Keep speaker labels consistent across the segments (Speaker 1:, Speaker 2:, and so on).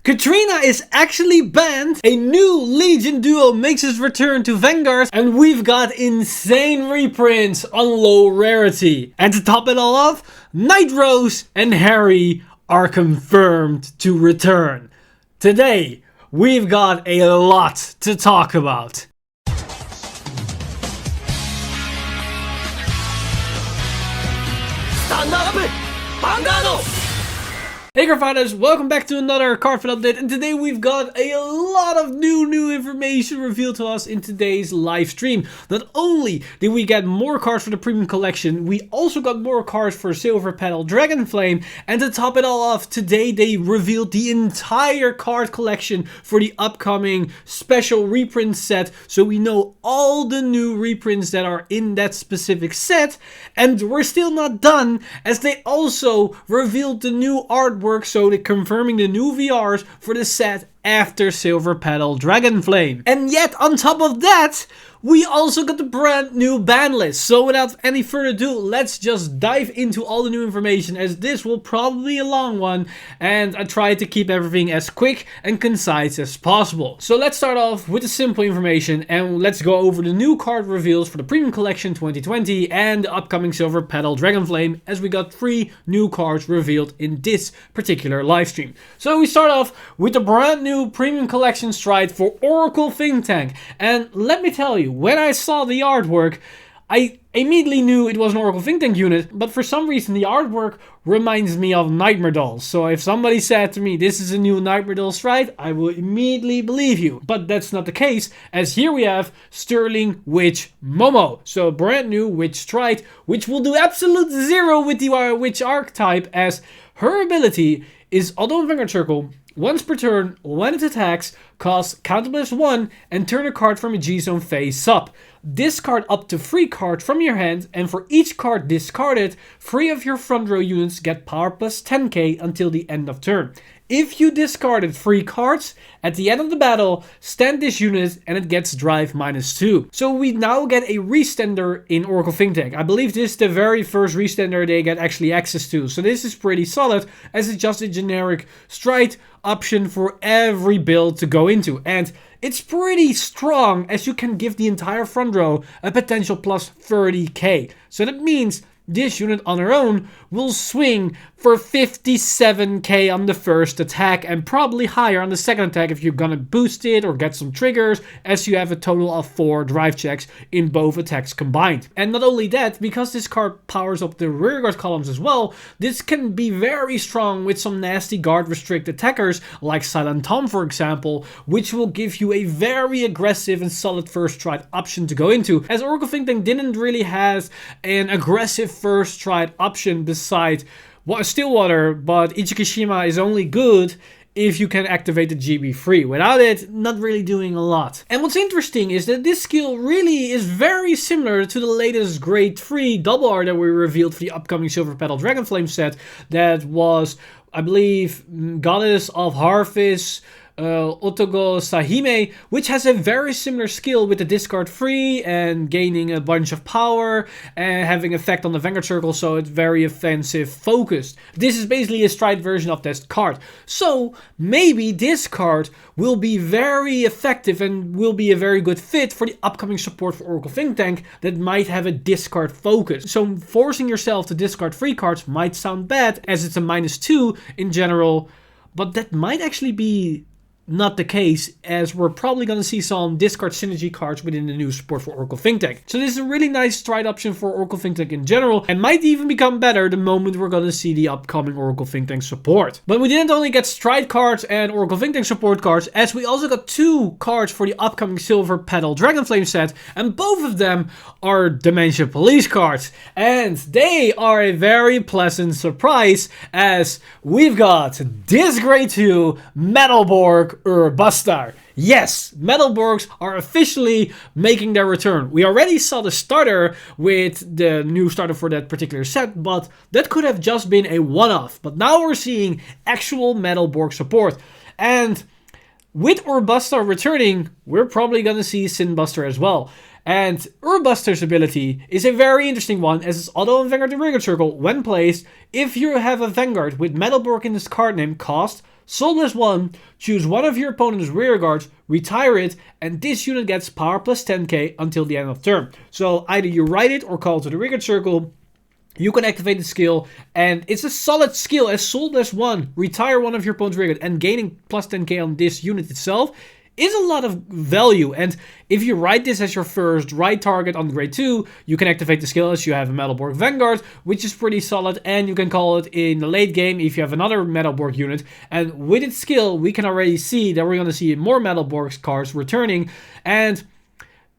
Speaker 1: Katrina is actually banned, a new Legion duo makes its return to Vanguard, and we've got insane reprints on low rarity. And to top it all off, Nightrose and Harri are confirmed to return. Today, we've got a lot to talk about.
Speaker 2: Stand up! Vanguard!
Speaker 1: Hey Cardfighters, welcome back to another Cardfight update, and today we've got a lot of new information revealed to us in today's live stream. Not only did we get more cards for the premium collection, we also got more cards for Silver Petal Dragonflame, and to top it all off, today they revealed the entire card collection for the upcoming special reprint set, so we know all the new reprints that are in that specific set. And we're still not done, as they also revealed the new artwork, so they're confirming the new VRs for the set after Silver Petal Dragonflame. And yet on top of that, we also got the brand new Banlist. So without any further ado, let's just dive into all the new information, as this will probably be a long one, and I try to keep everything as quick and concise as possible. So let's start off with the simple information, and let's go over the new card reveals for the Premium Collection 2020 and the upcoming Silver Petal Dragonflame, as we got 3 new cards revealed in this particular livestream. So we start off with the brand new Premium Collection Stride for Oracle Think Tank, and let me tell you, when I saw the artwork, I immediately knew it was an Oracle Think Tank unit, but for some reason the artwork reminds me of Nightmare Dolls. So if somebody said to me, this is a new Nightmare Doll Stride, I will immediately believe you. But that's not the case, as here we have Sterling Witch Momo. So a brand new Witch Stride, which will do absolute zero with the Witch archetype, as her ability is auto in Vanguard Circle. Once per turn, when it attacks, costs counter +1 and turn a card from a G-Zone face up. Discard up to 3 cards from your hand, and for each card discarded, 3 of your front row units get power +10k until the end of turn. If you discarded 3 cards, at the end of the battle, stand this unit and it gets drive -2. So we now get a restander in Oracle Think Tank. I believe this is the very first restander they get actually access to. So this is pretty solid, as it's just a generic stride option for every build to go into. And it's pretty strong, as you can give the entire front row a potential +30k. So that means this unit on her own will swing for 57k on the first attack, and probably higher on the second attack if you're gonna boost it or get some triggers, as you have a total of 4 drive checks in both attacks combined. And not only that, because this card powers up the rearguard columns as well, this can be very strong with some nasty guard restrict attackers like Silent Tom, for example, which will give you a very aggressive and solid first stride option to go into, as Oracle Think Tank didn't really have an aggressive first stride option besides Stillwater, but Ichikishima is only good if you can activate the GB3. Without it, not really doing a lot. And what's interesting is that this skill really is very similar to the latest Grade 3 double R that we revealed for the upcoming Silver Petal Dragonflame set, that was, I believe, Goddess of Harvest, Otogo Sahime, which has a very similar skill with the discard 3 and gaining a bunch of power and having effect on the Vanguard Circle, so it's very offensive focused. This is basically a stride version of this card. So maybe this card will be very effective and will be a very good fit for the upcoming support for Oracle Think Tank that might have a discard focus. So forcing yourself to discard 3 cards might sound bad, as it's a -2 in general, but that might actually be not the case, as we're probably going to see some discard synergy cards within the new support for Oracle Think Tank. So this is a really nice stride option for Oracle Think Tank in general, and might even become better the moment we're going to see the upcoming Oracle Think Tank support. But we didn't only get stride cards and Oracle Think Tank support cards, as we also got 2 cards for the upcoming Silver Petal Dragonflame set, and both of them are Dementia Police cards. And they are a very pleasant surprise, as we've got this Grade 2 Metalborg Urbustar. Yes, Metalborgs are officially making their return. We already saw the starter with the new starter for that particular set, but that could have just been a one-off. But now we're seeing actual Metalborg support. And with Urbustar returning, we're probably going to see Sinbuster as well. And Urbuster's ability is a very interesting one, as it's auto in Vanguard and Rearguard Circle when placed. If you have a Vanguard with Metalborg in this card name, cost Soulless 1, choose one of your opponent's rear guards, retire it, and this unit gets power plus 10k until the end of turn. So either you write it or call to the rear guard circle. You can activate the skill, and it's a solid skill as Soulless 1. Retire one of your opponent's rear guard, and gaining plus 10k on this unit itself is a lot of value. And if you write this as your first right target on grade 2, you can activate the skill as you have a Metalborg Vanguard, which is pretty solid, and you can call it in the late game if you have another Metalborg unit. And with its skill, we can already see that we're going to see more Metalborg cards returning. And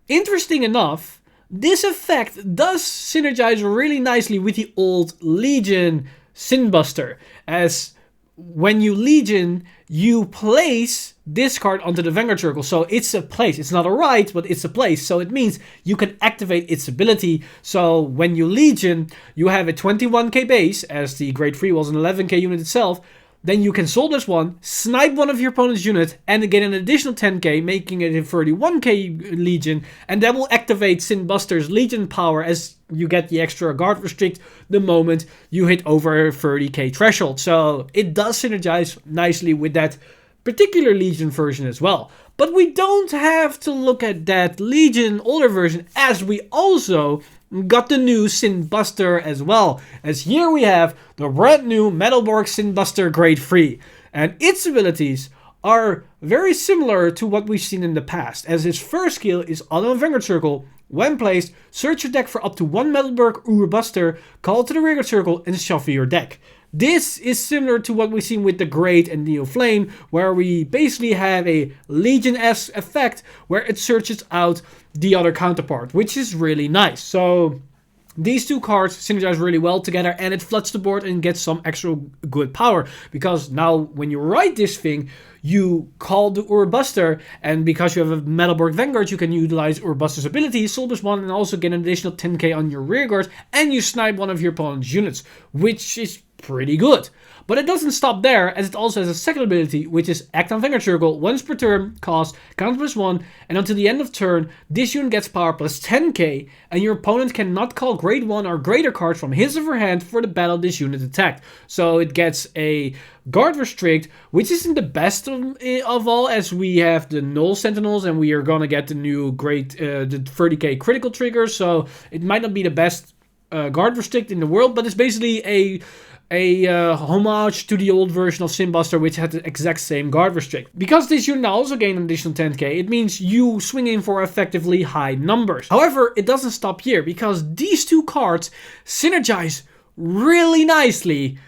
Speaker 1: interesting enough, this effect does synergize really nicely with the old Legion Sinbuster, as when you Legion, you place this card onto the Vanguard circle. So it's a place. It's not a right, but it's a place. So it means you can activate its ability. So when you Legion, you have a 21k base, as the grade 3 was an 11k unit itself. Then you can Soulless 1, snipe one of your opponent's unit, and get an additional 10k, making it a 31k Legion. And that will activate Sinbuster's Legion power as you get the extra guard restrict the moment you hit over 30k threshold. So it does synergize nicely with that particular Legion version as well. But we don't have to look at that Legion older version, as we also got the new Sinbuster as well. As here we have the brand new Metalborg Sinbuster grade 3. And its abilities are very similar to what we've seen in the past, as its first skill is on a Vanguard circle. When placed, search your deck for up to one Metalborg Urbuster, call to the rear guard circle, and shuffle your deck. This is similar to what we've seen with the Great and Neo Flame, where we basically have a Legion-esque effect where it searches out the other counterpart, which is really nice. So these two cards synergize really well together, and it floods the board and gets some extra good power. Because now when you write this thing, you call the Urbuster, and because you have a Metalborg Vanguard, you can utilize Urbuster's ability, Soulless 1, and also get an additional 10k on your rear guard, and you snipe one of your opponent's units, which is pretty good. But it doesn't stop there, as it also has a second ability, which is Act on Vanguard Circle. Once per turn, cost, count plus 1, and until the end of turn, this unit gets power plus 10k, and your opponent cannot call grade 1 or greater cards from his or her hand for the battle this unit attacked. So it gets a guard restrict, which isn't the best of all, as we have the Null Sentinels, and we are gonna get the new great, the 30k critical trigger, so it might not be the best guard restrict in the world, but it's basically a homage to the old version of Sinbuster, which had the exact same guard restrict. Because this unit also gained an additional 10k, it means you swing in for effectively high numbers. However, it doesn't stop here, because these two cards synergize really nicely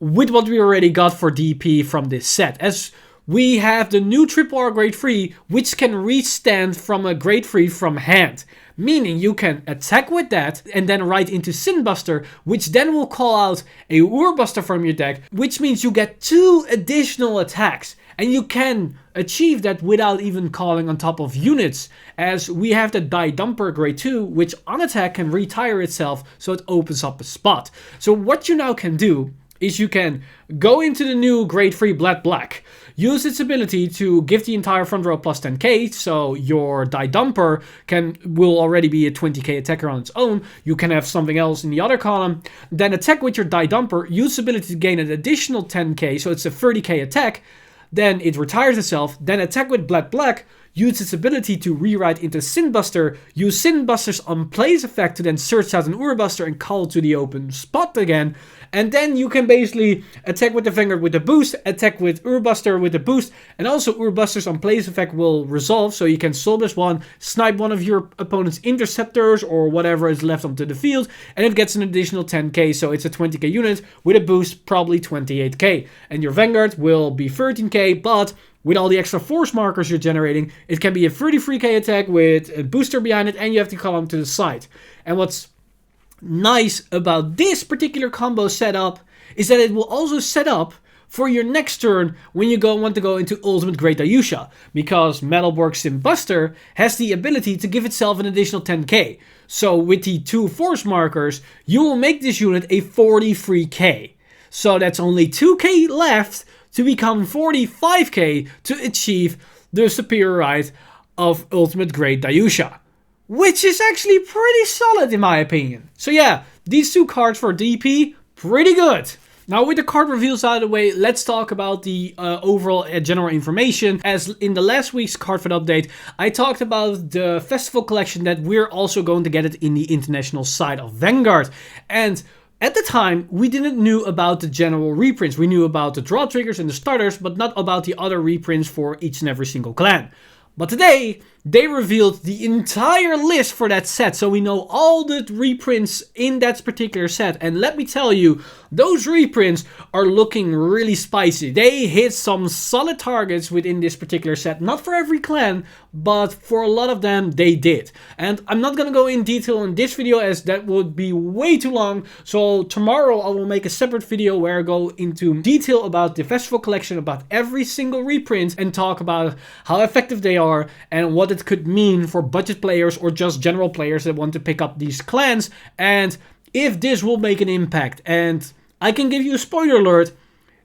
Speaker 1: with what we already got for DP from this set, as we have the new Triple R grade 3, which can restand from a grade 3 from hand. Meaning you can attack with that and then write into Sinbuster, which then will call out a Urbuster from your deck, which means you get 2 additional attacks. And you can achieve that without even calling on top of units, as we have the Die Dumper grade 2, which on attack can retire itself, so it opens up a spot. So what you now can do is you can go into the new grade 3 Black, use its ability to give the entire front row plus 10k, so your Die Dumper will already be a 20k attacker on its own. You can have something else in the other column, then attack with your Die Dumper, use its ability to gain an additional 10k, so it's a 30k attack, then it retires itself, then attack with Black, use its ability to rewrite into Sinbuster, use Sinbuster's on plays effect to then search out an Urbuster and call to the open spot again, and then you can basically attack with the Vanguard with the boost, attack with Urbuster with the boost, and also Urbuster's on plays effect will resolve, so you can Soulless 1, snipe one of your opponent's interceptors or whatever is left onto the field, and it gets an additional 10k, so it's a 20k unit with a boost, probably 28k. And your Vanguard will be 13k, but with all the extra force markers you're generating, it can be a 33k attack with a booster behind it, and you have to call them to the side. And what's nice about this particular combo setup is that it will also set up for your next turn when you want to go into Ultimate Great Ayusha, because Metalborg Sinbuster has the ability to give itself an additional 10k. So with the 2 force markers, you will make this unit a 43k. So that's only 2k left to become 45k to achieve the superior right of Ultimate Great Ayusha, which is actually pretty solid in my opinion. So yeah, these 2 cards for DP, pretty good. Now, with the card reveals out of the way, let's talk about the overall general information. As in the last week's Cardfight update, I talked about the festival collection that we're also going to get it in the international side of Vanguard. And at the time, we didn't know about the general reprints. We knew about the draw triggers and the starters, but not about the other reprints for each and every single clan. But today, they revealed the entire list for that set, so we know all the reprints in that particular set. And let me tell you, those reprints are looking really spicy. They hit some solid targets within this particular set. Not for every clan, but for a lot of them, they did. And I'm not going to go in detail in this video as that would be way too long. So tomorrow I will make a separate video where I go into detail about the festival collection, about every single reprint, and talk about how effective they are and what it could mean for budget players or just general players that want to pick up these clans, and if this will make an impact. And I can give you a spoiler alert,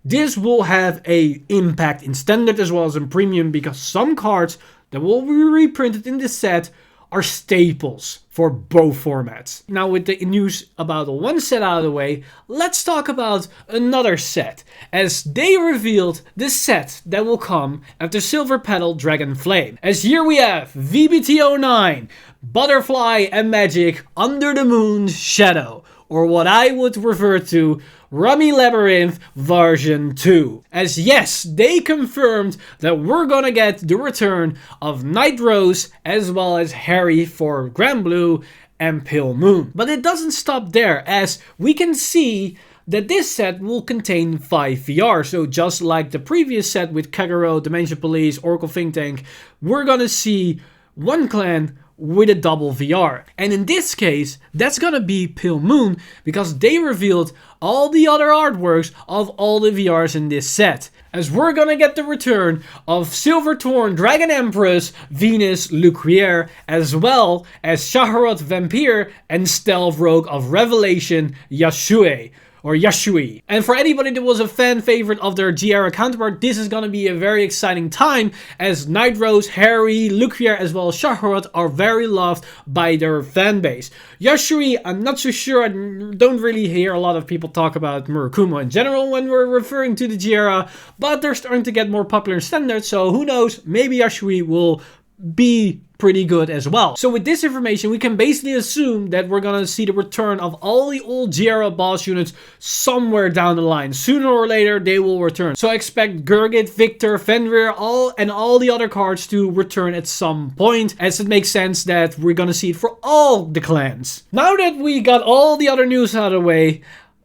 Speaker 1: this will have an impact in standard as well as in premium, because some cards that will be reprinted in this set are staples for both formats. Now, with the news about one set out of the way, let's talk about another set, as they revealed the set that will come after Silver Petal Dragon Flame. As here we have VBT09, Butterfly and Magic Under the Moon's Shadow, or what I would refer to Rummy Labyrinth version 2. As yes, they confirmed that we're gonna get the return of Nightrose as well as Harri for Grand Blue and Pale Moon. But it doesn't stop there, as we can see that this set will contain 5 VR. So just like the previous set with Kagero, Dimension Police, Oracle Think Tank, we're gonna see one clan with a double VR. And in this case, that's gonna be Pale Moon, because they revealed all the other artworks of all the VRs in this set. As we're gonna get the return of Silverthorn Dragon Empress Venus Lucriere, as well as Shaharot Vampire and Stealth Rogue of Revelation Yashui. Or Yashui. And for anybody that was a fan favorite of their G-Era counterpart, this is gonna be a very exciting time, as Nightrose, Harri, Lucriere as well as Shaharot are very loved by their fan base. Yashui, I'm not so sure, I don't really hear a lot of people talk about Murakumo in general when we're referring to the G-Era, but they're starting to get more popular in standard, so who knows, maybe Yashui will be pretty good as well. So with this information, we can basically assume that we're gonna see the return of all the old G-Era boss units somewhere down the line. Sooner or later, they will return. So I expect Gurgit, Victor, Fenrir, all the other cards to return at some point, as it makes sense that we're gonna see it for all the clans. Now that we got all the other news out of the way,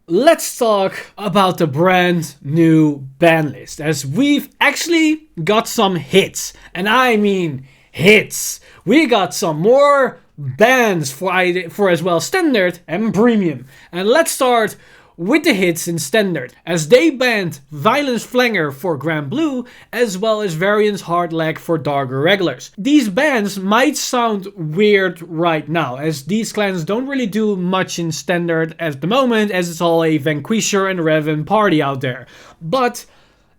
Speaker 1: let's talk about the brand new ban list, as we've actually got some hits, and I mean hits. We got some more bans for as well standard and premium. And let's start with the hits in standard, as they banned Violence Flanger for Grand Blue as well as Variance Hard Leg for Dark Irregulars. These bans might sound weird right now, as these clans don't really do much in standard at the moment, as it's all a Vanquisher and Revan party out there. But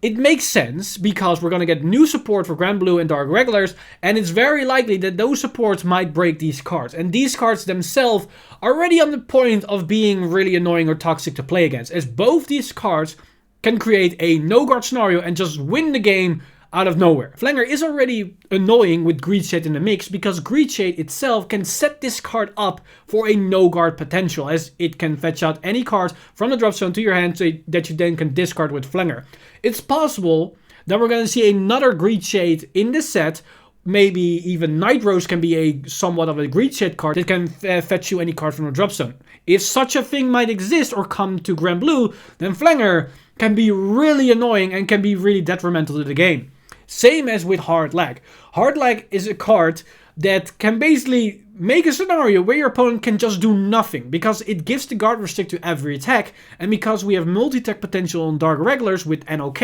Speaker 1: it makes sense, because we're going to get new support for Grand Blue and Dark Regulars, and it's very likely that those supports might break these cards. And these cards themselves are already on the point of being really annoying or toxic to play against, as both these cards can create a no-guard scenario and just win the game out of nowhere. Flanger is already annoying with Greed Shade in the mix, because Greed Shade itself can set this card up for a no-guard potential, as it can fetch out any card from the drop zone to your hand so that you then can discard with Flanger. It's possible that we're going to see another Greed Shade in this set. Maybe even Nightrose can be a somewhat of a Greed Shade card that can fetch you any card from the drop zone. If such a thing might exist or come to Grand Blue, then Flanger can be really annoying and can be really detrimental to the game. Same as with Hard Lag. Hard Lag is a card that can basically make a scenario where your opponent can just do nothing, because it gives the guard restrict to every attack, and because we have multi-tech potential on Dark Regulars with NOK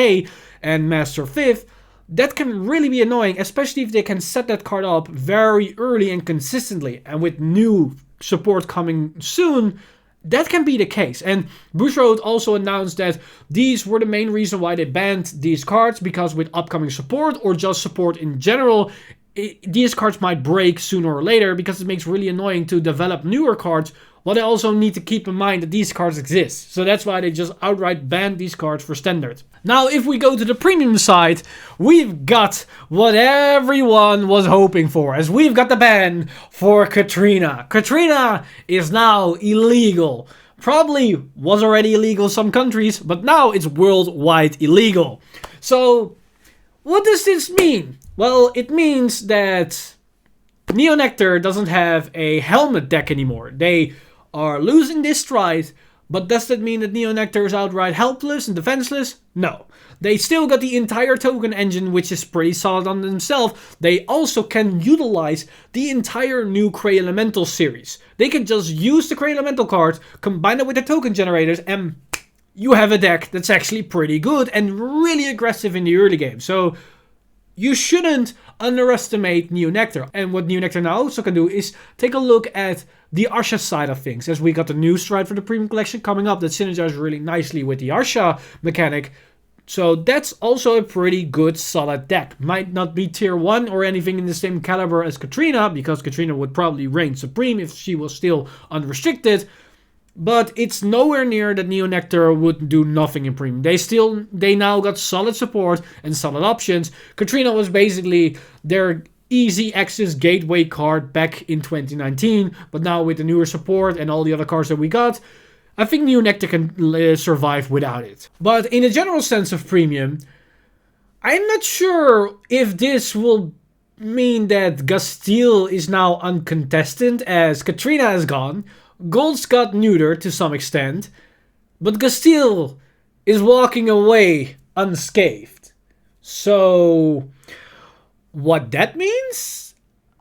Speaker 1: and Master Fifth, that can really be annoying, especially if they can set that card up very early and consistently. And with new support coming soon, that can be the case. And Bushrod also announced that these were the main reason why they banned these cards, because with upcoming support or just support in general, these cards might break sooner or later, because it makes it really annoying to develop newer cards Well, they also need to keep in mind that these cards exist. So that's why they just outright banned these cards for standard. Now, if we go to the premium side, we've got what everyone was hoping for, as we've got the ban for Katrina. Katrina is now illegal. Probably was already illegal in some countries, but now it's worldwide illegal. So, what does this mean? Well, it means that Neonectar doesn't have a helmet deck anymore. They are losing this stride, but does that mean that Neonectar is outright helpless and defenseless? No. They still got the entire token engine, which is pretty solid on themselves. They also can utilize the entire new Cray Elemental series. They can just use the Cray Elemental cards, combine it with the token generators, and you have a deck that's actually pretty good and really aggressive in the early game. So you shouldn't underestimate Neonectar. And what Neonectar now also can do is take a look at the Arsha side of things, as we got the new stride for the premium collection coming up that synergizes really nicely with the Arsha mechanic. So that's also a pretty good solid deck. Might not be tier 1 or anything in the same caliber as Katrina, because Katrina would probably reign supreme if she was still unrestricted. But it's nowhere near that Neonectar would do nothing in premium. They now got solid support and solid options. Katrina was basically their easy access gateway card back in 2019. But now with the newer support and all the other cards that we got, I think Neonectar can survive without it. But in a general sense of premium, I'm not sure if this will mean that Gastille is now uncontested, as Katrina is gone. Gold's got neutered to some extent, but Gastille is walking away unscathed. So, what that means?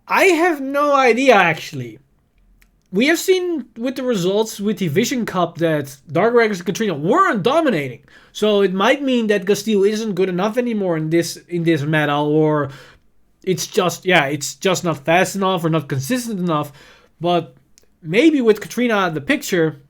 Speaker 1: I have no idea, actually. We have seen with the results with the Vision Cup that Dark Records and Katrina weren't dominating. So it might mean that Gastille isn't good enough anymore in this meta, or it's just not fast enough or not consistent enough. But maybe with Katrina out of the picture,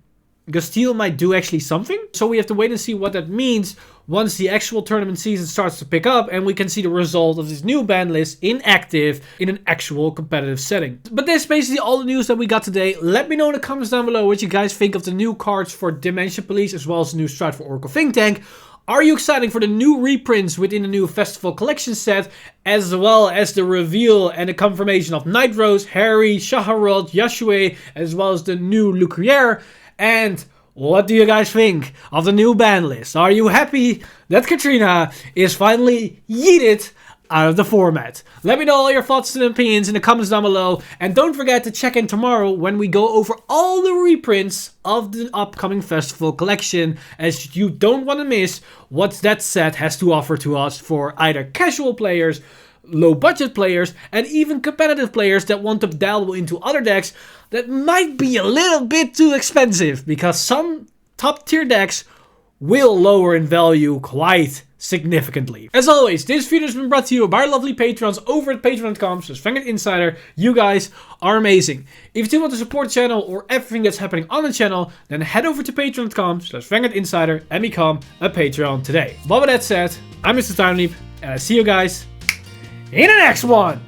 Speaker 1: Gastille might do actually something. So we have to wait and see what that means once the actual tournament season starts to pick up and we can see the result of this new ban list inactive in an actual competitive setting. But that's basically all the news that we got today. Let me know in the comments down below what you guys think of the new cards for Dimension Police as well as the new strat for Oracle Think Tank. Are you excited for the new reprints within the new Festival Collection set, as well as the reveal and the confirmation of Nightrose, Harri, Shaharot, Yashue, as well as the new Lucriere? And what do you guys think of the new ban list? Are you happy that Katrina is finally yeeted out of the format? Let me know all your thoughts and opinions in the comments down below. And don't forget to check in tomorrow when we go over all the reprints of the upcoming Festival Collection, as you don't want to miss what that set has to offer to us for either casual players, low budget players, and even competitive players that want to dabble into other decks that might be a little bit too expensive, because some top tier decks will lower in value quite significantly. As always, this video has been brought to you by our lovely patrons over at patreon.com/VanguardInsider. You guys are amazing. If you do want to support the channel or everything that's happening on the channel, then head over to patreon.com/VanguardInsider and become a Patreon today. But with that said, I'm Mr. Time Leap, and I see you guys in the next one.